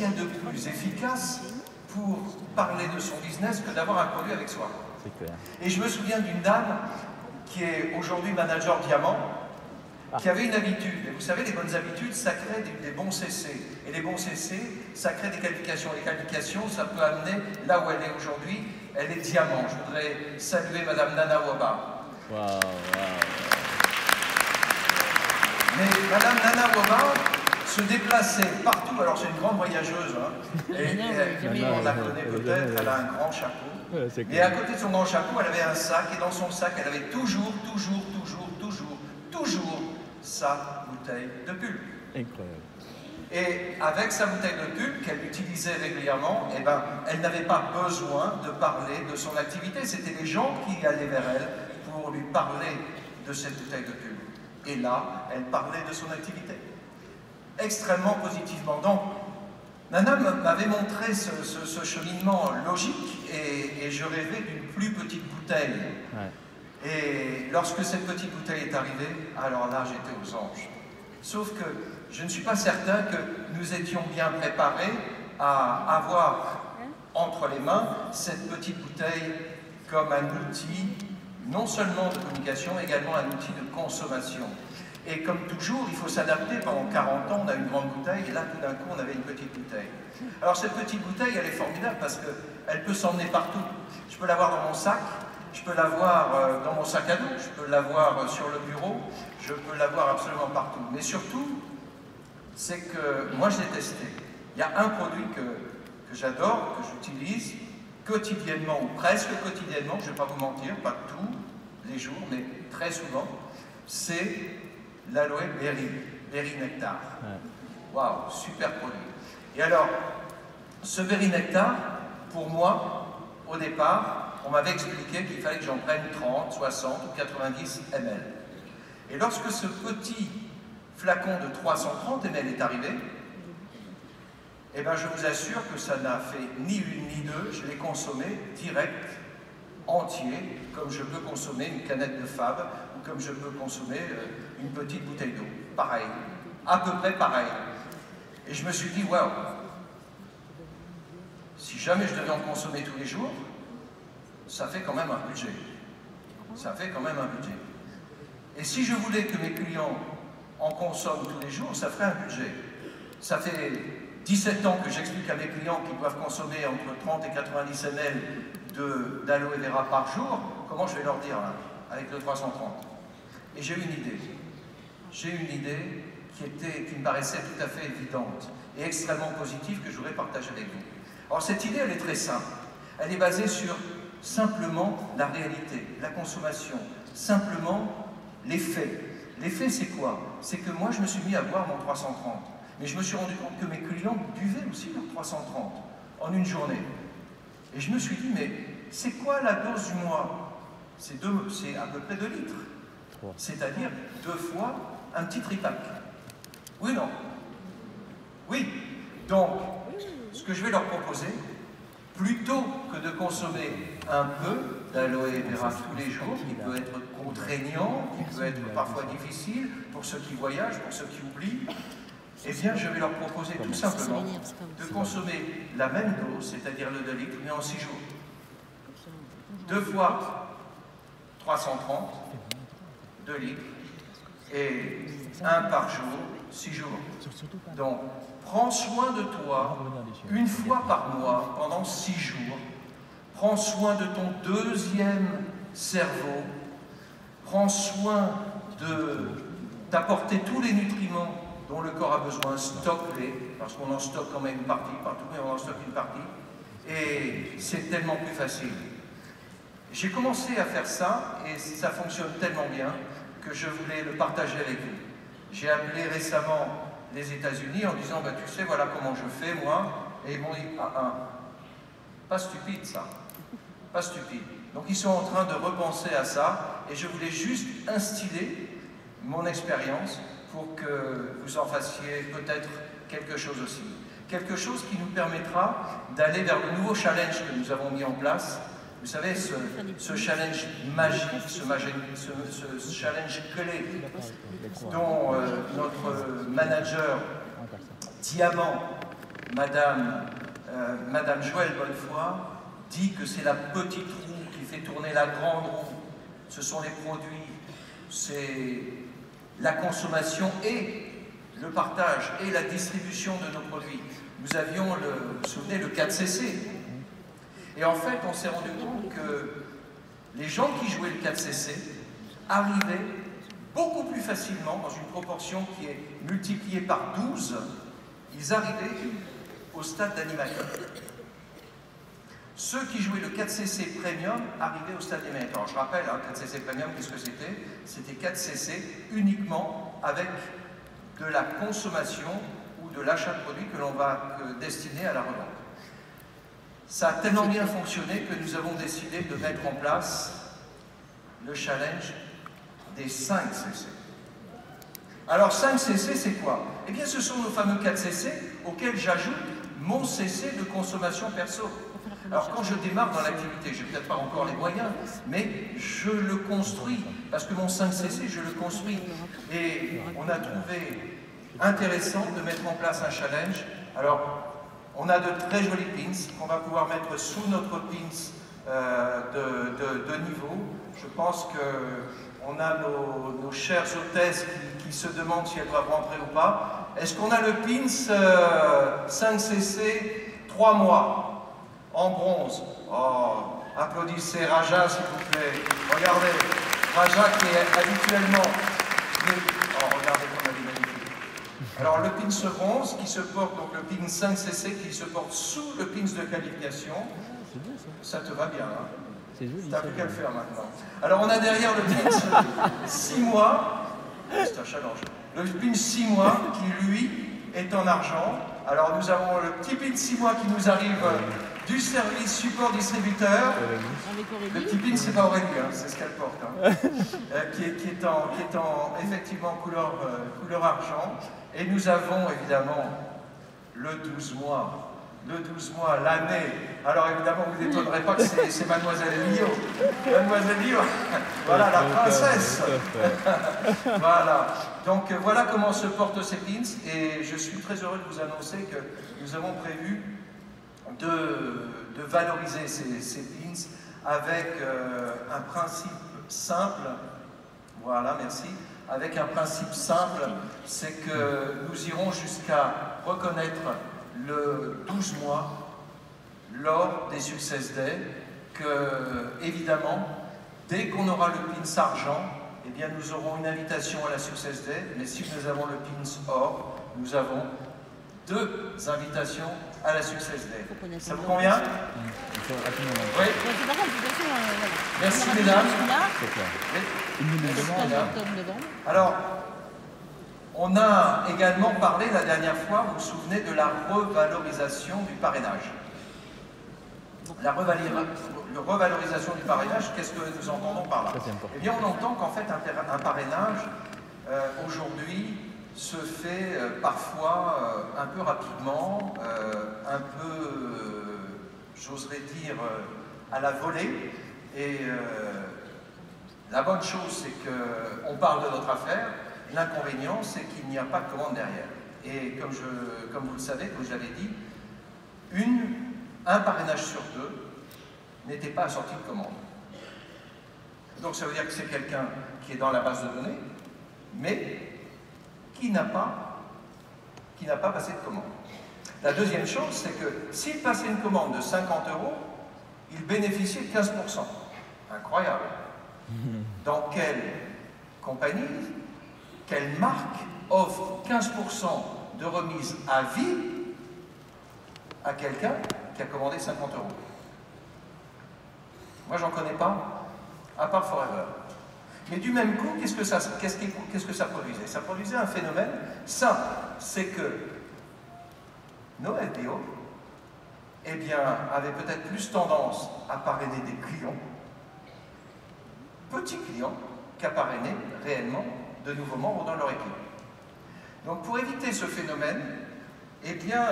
qu'il y a de plus efficace pour parler de son business que d'avoir un produit avec soi? Et je me souviens d'une dame qui est aujourd'hui manager diamant, qui avait une habitude. Et vous savez, les bonnes habitudes, ça crée des bons CC. Et les bons CC, ça crée des qualifications. Les qualifications, ça peut amener là où elle est aujourd'hui. Elle est diamant. Je voudrais saluer Madame Nana Waba. Wow, wow. Mais Madame Nana Waba se déplaçait partout. Alors c'est une grande voyageuse. Hein. Et on la connaît peut-être. Elle a un grand chapeau. Et à côté de son grand chapeau, elle avait un sac. Et dans son sac, elle avait toujours sa bouteille de pulpe. Incroyable. Et avec sa bouteille de pulpe qu'elle utilisait régulièrement, eh ben, elle n'avait pas besoin de parler de son activité. C'était les gens qui allaient vers elle pour lui parler de cette bouteille de pulpe. Et là, elle parlait de son activité. Extrêmement positivement. Donc, Nana m'avait montré ce cheminement logique et je rêvais d'une plus petite bouteille. Ouais. Et lorsque cette petite bouteille est arrivée, alors là, j'étais aux anges. Sauf que je ne suis pas certain que nous étions bien préparés à avoir entre les mains cette petite bouteille comme un outil, non seulement de communication, mais également un outil de consommation. Et comme toujours, il faut s'adapter. Pendant 40 ans, on a une grande bouteille, et là, tout d'un coup, on avait une petite bouteille. Alors, cette petite bouteille, elle est formidable parce qu'elle peut s'emmener partout. Je peux l'avoir dans mon sac, je peux l'avoir dans mon sac à dos, je peux l'avoir sur le bureau, je peux l'avoir absolument partout. Mais surtout, c'est que moi, je l'ai testé. Il y a un produit que j'adore, que j'utilise quotidiennement, ou presque quotidiennement, je ne vais pas vous mentir, pas tous les jours, mais très souvent, c'est l'aloe berry nectar. Waouh, super produit. Et alors, ce berry nectar, pour moi, au départ, on m'avait expliqué qu'il fallait que j'en prenne 30, 60 ou 90 ml. Et lorsque ce petit flacon de 330 ml est arrivé, eh ben je vous assure que ça n'a fait ni une ni deux, je l'ai consommé direct, entier, comme je peux consommer une canette de Fab, ou comme je peux consommer une petite bouteille d'eau. Pareil, à peu près pareil. Et je me suis dit, waouh, si jamais je devais en consommer tous les jours, ça fait quand même un budget. Ça fait quand même un budget. Et si je voulais que mes clients en consomment tous les jours, ça ferait un budget. Ça fait 17 ans que j'explique à mes clients qu'ils doivent consommer entre 30 et 90 ml d'aloe vera par jour. Comment je vais leur dire là, avec le 330? Et j'ai une idée. J'ai une idée qui me paraissait tout à fait évidente et extrêmement positive que je voudrais partager avec vous. Alors cette idée, elle est très simple. Elle est basée sur simplement la réalité, la consommation, simplement les faits. Les faits, c'est quoi? C'est que moi, je me suis mis à boire mon 330. Mais je me suis rendu compte que mes clients buvaient aussi leur 330 en une journée. Et je me suis dit, mais c'est quoi la dose du mois? C'est à peu près 2 litres. C'est-à-dire 2 fois un petit tripack. Oui ou non? Oui. Donc, ce que je vais leur proposer, plutôt que de consommer un peu d'aloe vera tous les jours, qui peut être contraignant, qui peut être parfois difficile pour ceux qui voyagent, pour ceux qui oublient, eh bien, je vais leur proposer tout simplement de consommer la même dose, c'est-à-dire le 2 litres, mais en 6 jours. 2 fois 330, 2 litres, et 1 par jour, 6 jours. Donc, prends soin de toi une fois par mois pendant 6 jours. Prends soin de ton deuxième cerveau. Prends soin de t'apporter tous les nutriments dont le corps a besoin, stocke-les, parce qu'on en stocke quand même une partie, partout, mais on en stocke une partie. Et c'est tellement plus facile. J'ai commencé à faire ça, et ça fonctionne tellement bien que je voulais le partager avec vous. J'ai appelé récemment les États-Unis en disant, bah, tu sais, voilà comment je fais, moi. Et ils m'ont dit, pas stupide ça, pas stupide. Donc ils sont en train de repenser à ça, et je voulais juste instiller mon expérience pour que vous en fassiez peut-être quelque chose aussi. Quelque chose qui nous permettra d'aller vers le nouveau challenge que nous avons mis en place. Vous savez, ce challenge magique, ce challenge clé dont notre manager diamant Madame Joëlle Bonnefoy dit que c'est la petite roue qui fait tourner la grande roue. Ce sont les produits, c'est la consommation et le partage et la distribution de nos produits. Nous avions, vous vous souvenez, le 4CC. Et en fait, on s'est rendu compte que les gens qui jouaient le 4CC arrivaient beaucoup plus facilement, dans une proportion qui est multipliée par 12, ils arrivaient au stade d'animateur. Ceux qui jouaient le 4CC Premium arrivaient au stade d'animateur. Je rappelle, 4CC Premium, qu'est-ce que c'était? C'était 4CC uniquement avec de la consommation ou de l'achat de produits que l'on va destiner à la revente. Ça a tellement bien fonctionné que nous avons décidé de mettre en place le challenge des 5CC. Alors 5CC, c'est quoi? Eh bien, ce sont nos fameux 4CC auxquels j'ajoute mon CC de consommation perso. Alors quand je démarre dans l'activité, je n'ai peut-être pas encore les moyens, mais je le construis, parce que mon 5CC, je le construis. Et on a trouvé intéressant de mettre en place un challenge. Alors, on a de très jolis pins qu'on va pouvoir mettre sous notre pins de niveau. Je pense qu'on a nos chères hôtesses qui se demandent si elles doivent rentrer ou pas. Est-ce qu'on a le pins 5CC 3 mois en bronze? Oh, applaudissez Raja s'il vous plaît. Regardez, Raja qui est habituellement... Oh, regardez comme elle est magnifique. Alors le pins bronze qui se porte, donc le pins 5CC qui se porte sous le pins de qualification. Ça te va bien, hein? C'est joli. T'as plus qu'à le faire maintenant. Alors on a derrière le pins 6 mois. C'est un challenge. Le pin 6 mois qui lui est en argent. Alors nous avons le petit pin 6 mois qui nous arrive du service support distributeur. Le petit pin, c'est pas Aurélie, hein, c'est ce qu'elle porte. Hein. qui est en effectivement couleur argent. Et nous avons évidemment le 12 mois. Le 12 mois, l'année. Alors évidemment, vous n'étonnerez pas que c'est Mademoiselle Lio. Mademoiselle Lio, voilà la princesse. Voilà. Donc voilà comment se portent ces pins. Et je suis très heureux de vous annoncer que nous avons prévu de valoriser ces pins avec un principe simple. Voilà, merci. Avec un principe simple, c'est que nous irons jusqu'à reconnaître le 12 mois lors des Success Day, que évidemment, dès qu'on aura le pins argent, eh bien nous aurons une invitation à la Success Day, mais si nous avons le pins or, nous avons 2 invitations à la Success Day. Ça vous convient? Oui. Merci mesdames. Alors, on a également parlé la dernière fois, vous vous souvenez, de la revalorisation du parrainage. La revalorisation du parrainage, qu'est-ce que nous entendons par là? Eh bien, on entend qu'en fait, un parrainage, aujourd'hui, se fait parfois un peu rapidement, un peu, j'oserais dire, à la volée. Et la bonne chose, c'est qu'on parle de notre affaire. L'inconvénient, c'est qu'il n'y a pas de commande derrière. Et comme vous le savez, comme je l'avais dit, un parrainage sur 2 n'était pas assorti de commande. Donc ça veut dire que c'est quelqu'un qui est dans la base de données, mais qui n'a pas passé de commande. La deuxième chose, c'est que s'il passait une commande de 50 €, il bénéficiait de 15%. Incroyable. Dans quelle compagnie, quelle marque offre 15% de remise à vie à quelqu'un qui a commandé 50 €? Moi, j'en connais pas, à part Forever. Mais du même coup, qu'est-ce que ça produisait? Ça produisait un phénomène simple, c'est que nos LPO, eh bien, avaient peut-être plus tendance à parrainer des clients, petits clients, qu'à parrainer réellement de nouveaux membres dans leur équipe. Donc pour éviter ce phénomène, eh bien,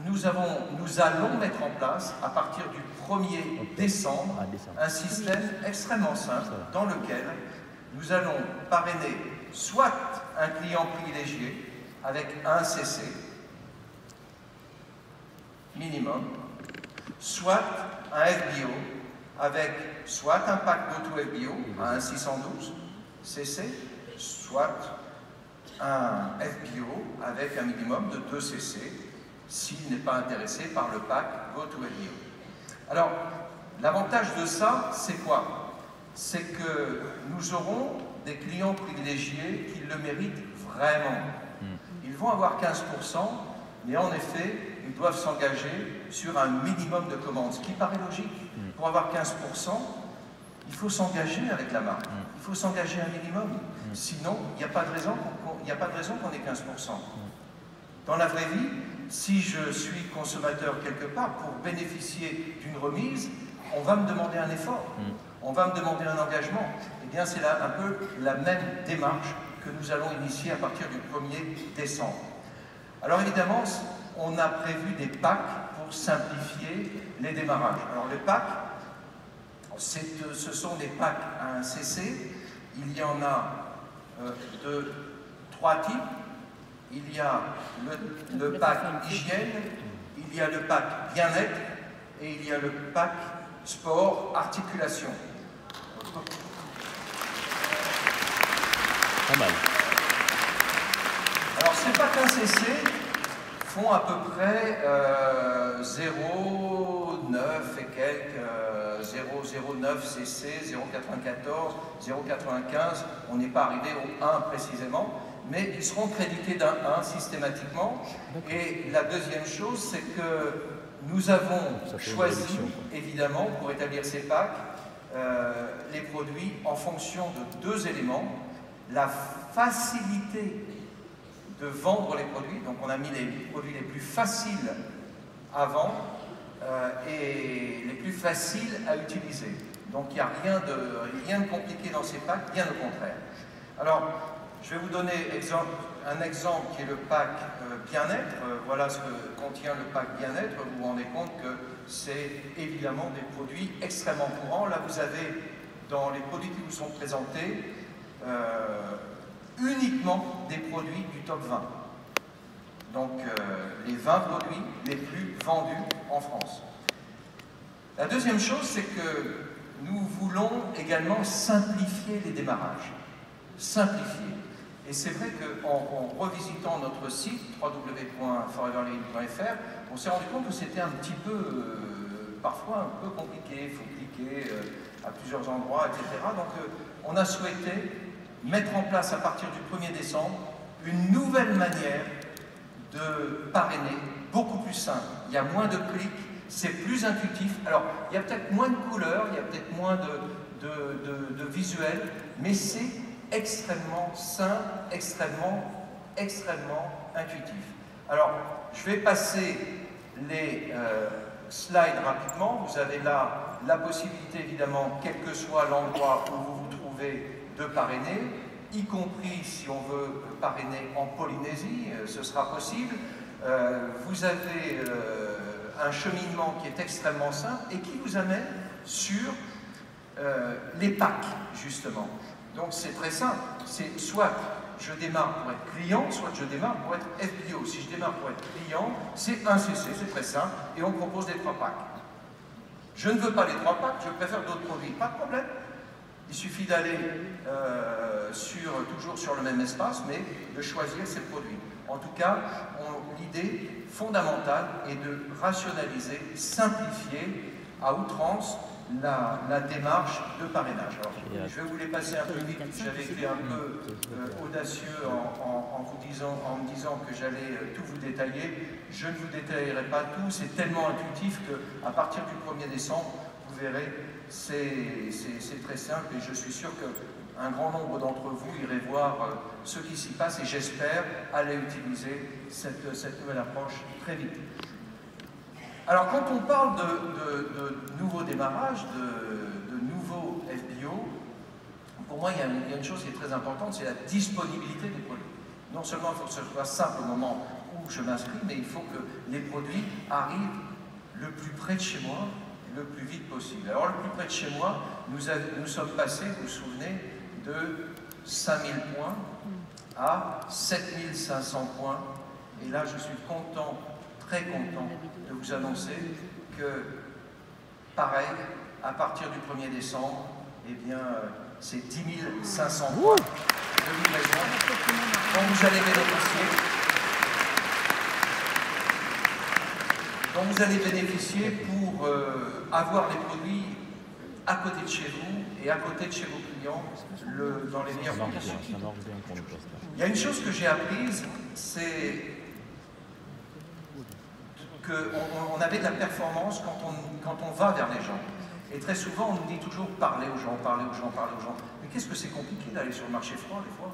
nous allons mettre en place, à partir du 1er décembre, un système extrêmement simple dans lequel nous allons parrainer soit un client privilégié avec un CC, minimum, soit un FBO avec soit un pack GoToFBO à 1,612 cc, soit un FBO avec un minimum de 2 cc s'il n'est pas intéressé par le pack GoToFBO. Alors, l'avantage de ça, c'est quoi? C'est que nous aurons des clients privilégiés qui le méritent vraiment. Ils vont avoir 15%, mais en effet, ils doivent s'engager sur un minimum de commandes, ce qui paraît logique. Pour avoir 15%, il faut s'engager avec la marque. Il faut s'engager un minimum. Sinon, il n'y a pas de raison qu'on ait 15%. Dans la vraie vie, si je suis consommateur quelque part, pour bénéficier d'une remise, on va me demander un effort. On va me demander un engagement. Eh bien, c'est là un peu la même démarche que nous allons initier à partir du 1er décembre. Alors évidemment, on a prévu des packs pour simplifier les démarrages. Alors les packs, ce sont des packs à 1 cc. Il y en a de 3 types. Il y a le pack hygiène, il y a le pack bien-être et il y a le pack sport articulation. Pas mal. Alors ces packs 1 cc font à peu près 0,9 et quelques, 0,09 cc, 0,94, 0,95. On n'est pas arrivé au 1 précisément, mais ils seront crédités d'un 1 systématiquement. Et la deuxième chose, c'est que nous avons choisi, évidemment, pour établir ces packs, les produits en fonction de 2 éléments. La facilité de vendre les produits, donc on a mis les produits les plus faciles à vendre et les plus faciles à utiliser. Donc il n'y a rien de compliqué dans ces packs, bien au contraire. Alors, je vais vous donner un exemple qui est le pack bien-être. Voilà ce que contient le pack bien-être. Vous vous rendez compte que c'est évidemment des produits extrêmement courants. Là, vous avez, dans les produits qui vous sont présentés, uniquement des produits du top 20. Donc, les 20 produits les plus vendus en France. La deuxième chose, c'est que nous voulons également simplifier les démarrages. Simplifier. Et c'est vrai qu'en revisitant notre site, www.foreverlane.fr, on s'est rendu compte que c'était un petit peu, parfois un peu compliqué. Il faut cliquer à plusieurs endroits, etc. Donc, on a souhaité mettre en place à partir du 1er décembre une nouvelle manière de parrainer, beaucoup plus simple. Il y a moins de clics, c'est plus intuitif. Alors, il y a peut-être moins de couleurs, il y a peut-être moins de visuels, mais c'est extrêmement simple, extrêmement intuitif. Alors, je vais passer les slides rapidement. Vous avez là la possibilité, évidemment, quel que soit l'endroit où vous vous trouvez, de parrainer, y compris si on veut parrainer en Polynésie, ce sera possible. Vous avez un cheminement qui est extrêmement simple et qui vous amène sur les packs, justement. Donc c'est très simple, c'est soit je démarre pour être client, soit je démarre pour être FBO. Si je démarre pour être client, c'est 1 cc, c'est très simple, et on propose les 3 packs. Je ne veux pas les 3 packs, je préfère d'autres produits, pas de problème. Il suffit d'aller toujours sur le même espace, mais de choisir ces produits. En tout cas, l'idée fondamentale est de rationaliser, simplifier à outrance la démarche de parrainage. Alors, je vais vous les passer un peu vite. J'avais été un peu audacieux en me disant que j'allais tout vous détailler. Je ne vous détaillerai pas tout, c'est tellement intuitif qu'à partir du 1er décembre, vous verrez, c'est très simple et je suis sûr qu'un grand nombre d'entre vous irez voir ce qui s'y passe et j'espère aller utiliser cette nouvelle approche très vite. Alors quand on parle de nouveaux démarrages, de nouveaux FBO, pour moi il y a une chose qui est très importante, c'est la disponibilité des produits. Non seulement il faut que ce soit simple au moment où je m'inscris, mais il faut que les produits arrivent le plus près de chez moi, le plus vite possible. Alors le plus près de chez moi, nous sommes passés, vous vous souvenez, de 5000 points à 7500 points. Et là, je suis content, très content de vous annoncer que, pareil, à partir du 1er décembre, eh bien, c'est 10 500 points de livraison dont vous allez bénéficier pour avoir les produits à côté de chez vous et à côté de chez vos clients dans les meilleures conditions. Il y a une chose que j'ai apprise, c'est qu'on avait de la performance quand on va vers les gens. Et très souvent, on nous dit toujours parler aux gens, parler aux gens, parler aux gens. Mais qu'est-ce que c'est compliqué d'aller sur le marché froid, des fois?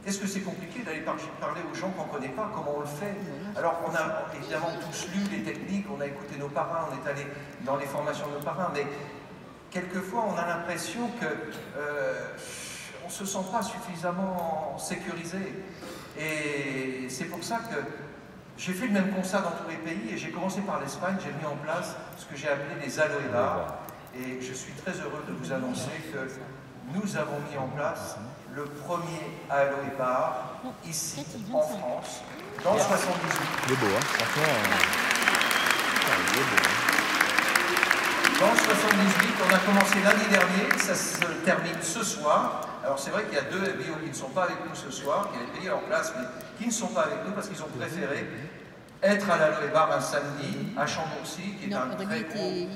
Qu'est-ce que c'est compliqué d'aller parler aux gens qu'on ne connaît pas, comment on le fait? Alors, on a évidemment tous lu les techniques, on a écouté nos parrains, on est allé dans les formations de nos parrains, mais quelquefois, on a l'impression qu'on ne se sent pas suffisamment sécurisé. Et c'est pour ça que j'ai fait le même constat dans tous les pays et j'ai commencé par l'Espagne, j'ai mis en place ce que j'ai appelé les aloe bars. Et je suis très heureux de vous annoncer que nous avons mis en place le premier aloe bar ici en France, dans 78. Il est beau, hein, franchement. Il est beau. Dans 78, on a commencé lundi dernier, ça se termine ce soir. Alors c'est vrai qu'il y a 2 bio qui ne sont pas avec nous ce soir, qui avaient payé leur place, mais qui ne sont pas avec nous parce qu'ils ont préféré être à l'Aloe Bar un samedi à Chambourcy, qui est un très gros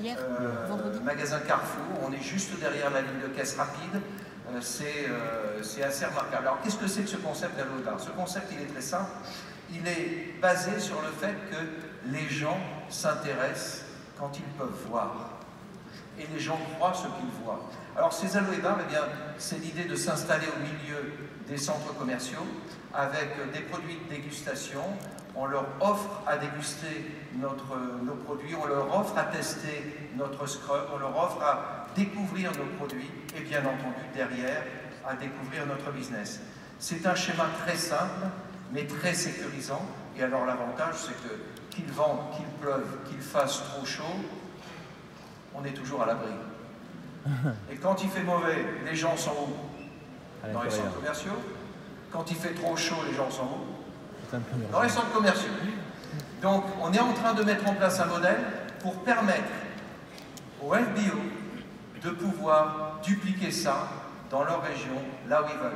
magasin Carrefour. On est juste derrière la ligne de caisse rapide. C'est assez remarquable. Alors qu'est-ce que c'est que ce concept d'Aloe Bar? Ce concept, il est très simple. Il est basé sur le fait que les gens s'intéressent quand ils peuvent voir. Et les gens croient ce qu'ils voient. Alors ces aloe bars, eh bien, c'est l'idée de s'installer au milieu des centres commerciaux avec des produits de dégustation. On leur offre à déguster nos produits, on leur offre à tester notre scrub, on leur offre à découvrir nos produits et bien entendu derrière à découvrir notre business. C'est un schéma très simple mais très sécurisant. Et alors l'avantage c'est que qu'il vente, qu'il pleuve, qu'il fasse trop chaud, on est toujours à l'abri. Et quand il fait mauvais, les gens sont où? Dans les centres commerciaux. Quand il fait trop chaud, les gens sont où? Dans les centres commerciaux. Donc, on est en train de mettre en place un modèle pour permettre aux FBO de pouvoir dupliquer ça dans leur région, là où ils veulent.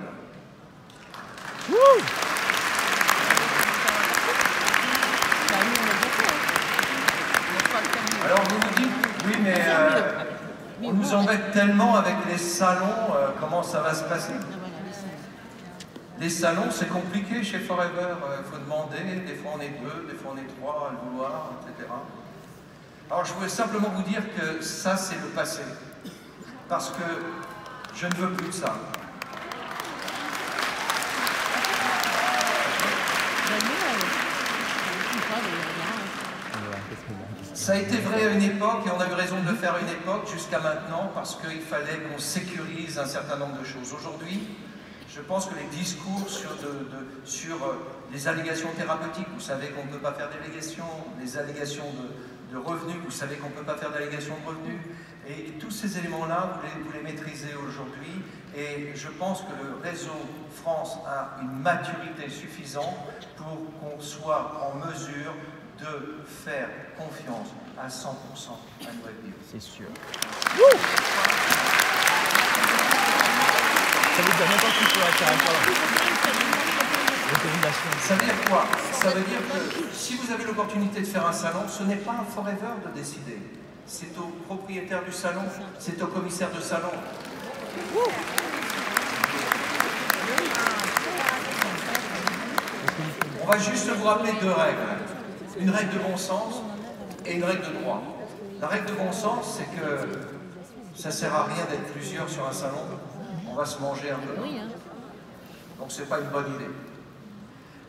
Alors, vous vous dites, oui, mais on nous embête tellement avec les salons, comment ça va se passer? Les salons, c'est compliqué chez Forever, il faut demander, des fois on est 2, des fois on est 3 à le vouloir, etc. Alors je voulais simplement vous dire que ça c'est le passé, parce que je ne veux plus de ça. Ça a été vrai à une époque, et on a eu raison de le faire à une époque jusqu'à maintenant, parce qu'il fallait qu'on sécurise un certain nombre de choses. Aujourd'hui, je pense que les discours sur les allégations thérapeutiques, vous savez qu'on ne peut pas faire d'allégations, les allégations de revenus, vous savez qu'on ne peut pas faire d'allégations de revenus, et tous ces éléments-là, vous les maîtrisez aujourd'hui, et je pense que le réseau France a une maturité suffisante pour qu'on soit en mesure de faire confiance à 100% à nos FBO. C'est sûr. Ça veut dire n'importe qui peut faire Ça veut dire quoi? Ça veut dire que si vous avez l'opportunité de faire un salon, ce n'est pas un Forever de décider. C'est au propriétaire du salon, c'est au commissaire de salon. On va juste vous rappeler 2 règles. Une règle de bon sens et une règle de droit. La règle de bon sens, c'est que ça ne sert à rien d'être plusieurs sur un salon. On va se manger un peu. Donc c'est pas une bonne idée.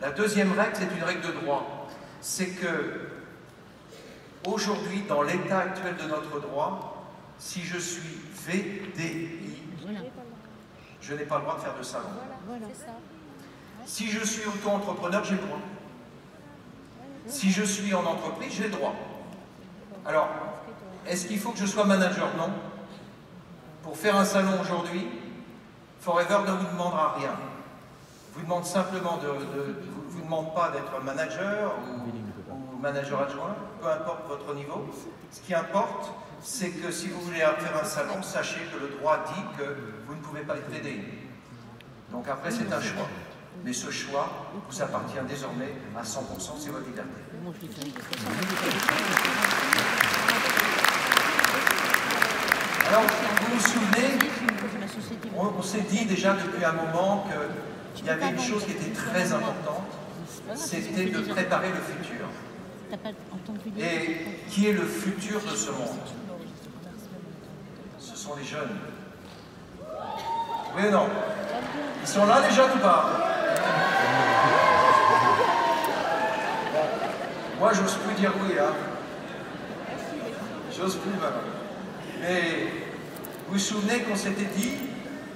La deuxième règle, c'est une règle de droit. C'est que aujourd'hui, dans l'état actuel de notre droit, si je suis VDI, je n'ai pas le droit de faire de salon. Si je suis auto-entrepreneur, j'ai le droit. Si je suis en entreprise, j'ai le droit. Alors, est-ce qu'il faut que je sois manager? Non. Pour faire un salon aujourd'hui, Forever ne vous demandera rien. Vous demande simplement vous demande pas d'être manager ou manager adjoint, peu importe votre niveau. Ce qui importe, c'est que si vous voulez faire un salon, sachez que le droit dit que vous ne pouvez pas être VDI. Donc après, c'est un choix. Mais ce choix vous appartient désormais à 100%, c'est votre liberté. Alors, vous vous souvenez, on s'est dit déjà depuis un moment qu'il y avait une chose qui était très importante, c'était de préparer le futur. Et qui est le futur de ce monde? Ce sont les jeunes. Oui ou non? Ils sont là les jeunes ou pas? Moi j'ose plus dire oui, hein. J'ose plus maintenant. Mais vous vous souvenez qu'on s'était dit,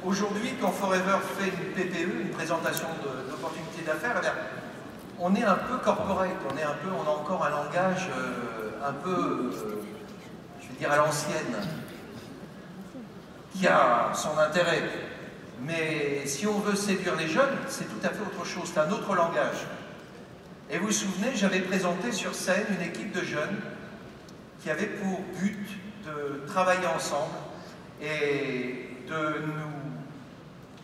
aujourd'hui quand Forever fait une PPE, une présentation d'opportunités d'affaires, on est un peu corporate, on a encore un langage un peu, je vais dire à l'ancienne, qui a son intérêt. Mais si on veut séduire les jeunes, c'est tout à fait autre chose, c'est un autre langage. Et vous vous souvenez, j'avais présenté sur scène une équipe de jeunes qui avait pour but de travailler ensemble et de nous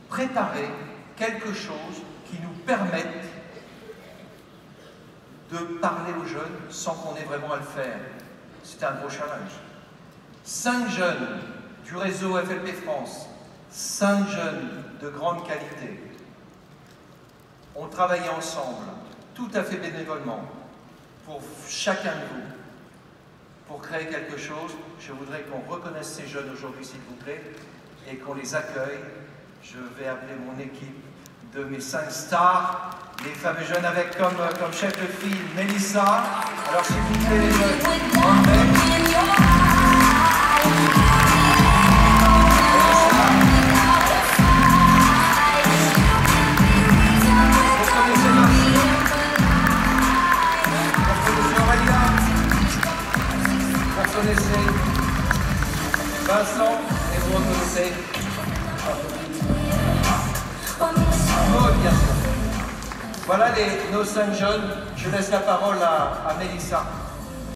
préparer quelque chose qui nous permette de parler aux jeunes sans qu'on ait vraiment à le faire. C'était un gros challenge. 5 jeunes du réseau FLP France, 5 jeunes de grande qualité, ont travaillé ensemble, tout à fait bénévolement, pour chacun de vous, pour créer quelque chose. Je voudrais qu'on reconnaisse ces jeunes aujourd'hui, s'il vous plaît, et qu'on les accueille. Je vais appeler mon équipe de mes 5 stars, les fameux jeunes avec comme chef de file Mélissa. Alors s'il vous plaît les jeunes, vous connaissez Vincent et vous reconnaissez Maud, bien sûr. Voilà nos 5 jeunes. Je laisse la parole à Mélissa.